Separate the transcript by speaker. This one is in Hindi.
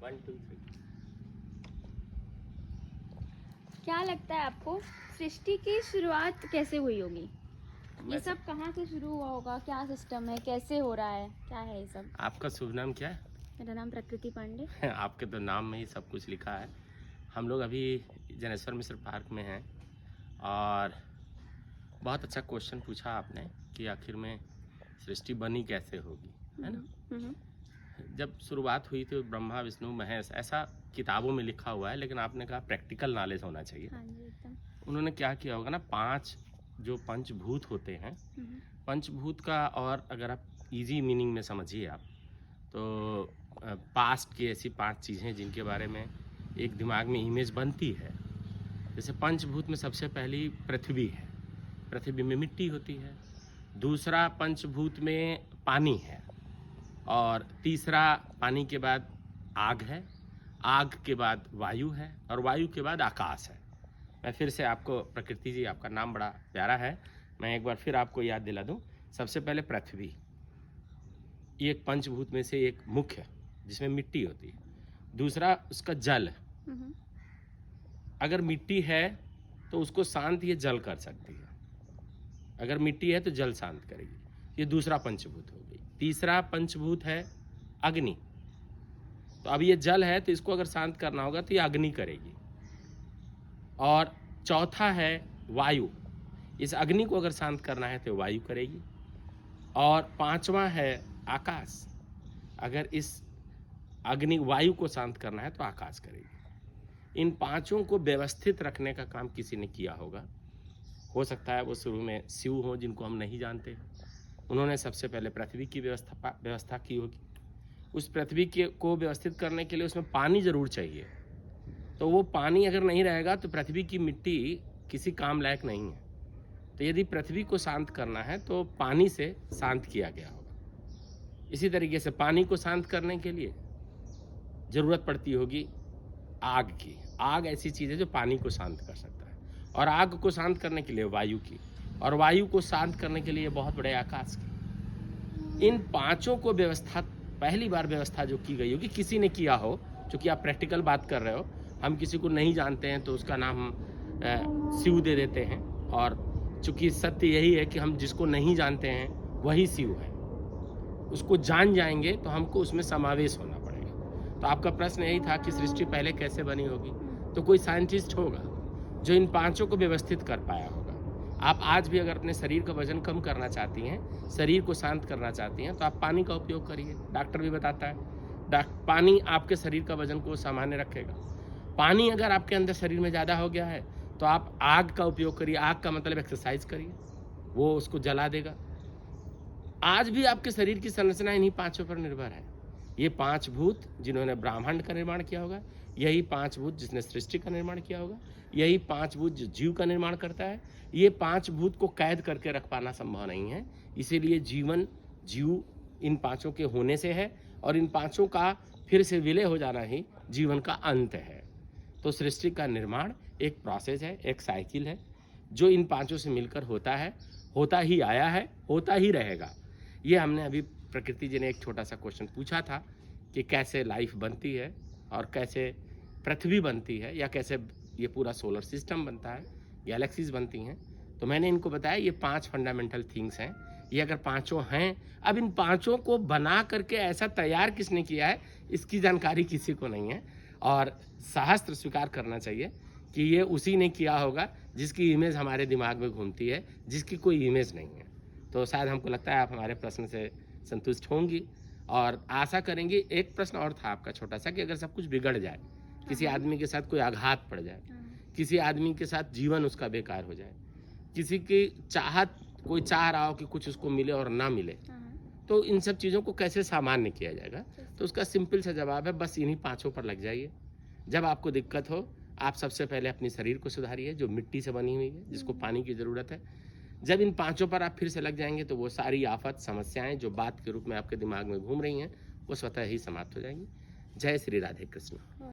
Speaker 1: 1 2 3।
Speaker 2: क्या लगता है आपको सृष्टि की शुरुआत कैसे हुई होगी? ये
Speaker 1: वैसे-
Speaker 2: सब कहाँ से शुरू हुआ होगा? क्या सिस्टम है? कैसे हो रहा है? क्या है ये सब?
Speaker 1: आपका शुभ नाम क्या है?
Speaker 2: मेरा नाम प्रकृति पांडे।
Speaker 1: आपके तो नाम में ही सब कुछ लिखा है। हम लोग अभी जनेश्वर मिश्र पार्क में हैं और बहुत अच्छा क्वेश्चन पूछा आपने कि आखिर में सृष्टि बनी कैसे होगी, है ना?
Speaker 2: हम्म।
Speaker 1: जब शुरुआत हुई तो ब्रह्मा विष्णु महेश ऐसा किताबों में लिखा हुआ है, लेकिन आपने कहा प्रैक्टिकल नॉलेज होना चाहिए।
Speaker 2: हाँ जी, एकदम।
Speaker 1: उन्होंने क्या किया होगा ना, 5 जो पंचभूत होते हैं, पंचभूत का, और अगर आप इजी मीनिंग में समझिए आप तो पास्ट की ऐसी 5 चीज़ें जिनके बारे में एक दिमाग में इमेज बनती है। जैसे पंचभूत में सबसे पहली पृथ्वी है, पृथ्वी में मिट्टी होती है। दूसरा पंचभूत में पानी है, और तीसरा पानी के बाद आग है, आग के बाद वायु है, और वायु के बाद आकाश है। मैं फिर से आपको, प्रकृति जी आपका नाम बड़ा प्यारा है, मैं एक बार फिर आपको याद दिला दूं। सबसे पहले पृथ्वी, ये एक पंचभूत में से एक मुख्य, जिसमें मिट्टी होती है। दूसरा उसका जल, अगर मिट्टी है तो उसको शांत ये जल कर सकती है, अगर मिट्टी है तो जल शांत करेगी। ये दूसरा पंचभूत हो गई। तीसरा पंचभूत है अग्नि, तो अब ये जल है तो इसको अगर शांत करना होगा तो ये अग्नि करेगी। और चौथा है वायु, इस अग्नि को अगर शांत करना है तो वायु करेगी। और पांचवा है आकाश, अगर इस अग्नि वायु को शांत करना है तो आकाश करेगी। इन पांचों को व्यवस्थित रखने का काम किसी ने किया होगा। हो सकता है वो शुरू में शिव हो, जिनको हम नहीं जानते। उन्होंने सबसे पहले पृथ्वी की व्यवस्था की होगी। उस पृथ्वी को व्यवस्थित करने के लिए उसमें पानी जरूर चाहिए, तो वो पानी अगर नहीं रहेगा तो पृथ्वी की मिट्टी किसी काम लायक नहीं है। तो यदि पृथ्वी को शांत करना है तो पानी से शांत किया गया होगा। इसी तरीके से पानी को शांत करने के लिए जरूरत पड़ती होगी आग की। आग ऐसी चीज़ है जो पानी को शांत कर सकता है, और आग को शांत करने के लिए वायु की, और वायु को शांत करने के लिए बहुत बड़े आकाश की। इन पांचों को व्यवस्था, पहली बार व्यवस्था जो की गई होगी, किसी ने किया हो। चूँकि आप प्रैक्टिकल बात कर रहे हो, हम किसी को नहीं जानते हैं तो उसका नाम हम शिव दे देते हैं, और चूँकि सत्य यही है कि हम जिसको नहीं जानते हैं वही शिव है। उसको जान जाएंगे तो हमको उसमें समावेश होना पड़ेगा। तो आपका प्रश्न यही था कि सृष्टि पहले कैसे बनी होगी, तो कोई साइंटिस्ट होगा जो इन पांचों को व्यवस्थित कर पाया होगा। आप आज भी अगर अपने शरीर का वजन कम करना चाहती हैं, शरीर को शांत करना चाहती हैं, तो आप पानी का उपयोग करिए। डॉक्टर भी बताता है पानी आपके शरीर का वजन को सामान्य रखेगा। पानी अगर आपके अंदर शरीर में ज़्यादा हो गया है तो आप आग का उपयोग करिए। आग का मतलब एक्सरसाइज करिए, वो उसको जला देगा। आज भी आपके शरीर की संरचना इन्हीं पांचों पर निर्भर है। ये 5 भूत जिन्होंने ब्रह्मांड का निर्माण किया होगा, यही 5 भूत जिसने सृष्टि का निर्माण किया होगा, यही 5 भूत जो जीव का निर्माण करता है। ये 5 भूत को कैद करके रख पाना संभव नहीं है, इसीलिए जीवन, जीव इन पांचों के होने से है, और इन पांचों का फिर से विलय हो जाना ही जीवन का अंत है। तो सृष्टि का निर्माण एक प्रोसेस है, एक साइकिल है, जो इन पांचों से मिलकर होता है, होता ही आया है, होता ही रहेगा। ये हमने अभी प्रकृति जी ने एक छोटा सा क्वेश्चन पूछा था कि कैसे लाइफ बनती है, और कैसे पृथ्वी बनती है, या कैसे ये पूरा सोलर सिस्टम बनता है, गैलेक्सीज बनती हैं। तो मैंने इनको बताया ये 5 फंडामेंटल थिंग्स हैं। ये अगर पांचों हैं, अब इन पांचों को बना करके ऐसा तैयार किसने किया है, इसकी जानकारी किसी को नहीं है। और सहस्त्र स्वीकार करना चाहिए कि ये उसी ने किया होगा जिसकी इमेज हमारे दिमाग में घूमती है, जिसकी कोई इमेज नहीं है। तो शायद हमको लगता है आप हमारे प्रश्न से संतुष्ट होंगी, और आशा करेंगे। एक प्रश्न और था आपका छोटा सा, कि अगर सब कुछ बिगड़ जाए, किसी आदमी के साथ कोई आघात पड़ जाए, किसी आदमी के साथ जीवन उसका बेकार हो जाए, किसी की चाहत, कोई चाह रहा हो कि कुछ उसको मिले और ना मिले, तो इन सब चीज़ों को कैसे सामान्य किया जाएगा? तो उसका सिंपल सा जवाब है, बस इन्हीं पांचों पर लग जाइए। जब आपको दिक्कत हो, आप सबसे पहले अपने शरीर को सुधारिए, जो मिट्टी से बनी हुई है, जिसको पानी की ज़रूरत है। जब इन पांचों पर आप फिर से लग जाएंगे तो वो सारी आफत, समस्याएं जो बात के रूप में आपके दिमाग में घूम रही हैं, वो स्वतः ही समाप्त हो जाएंगी। जय श्री राधे कृष्ण।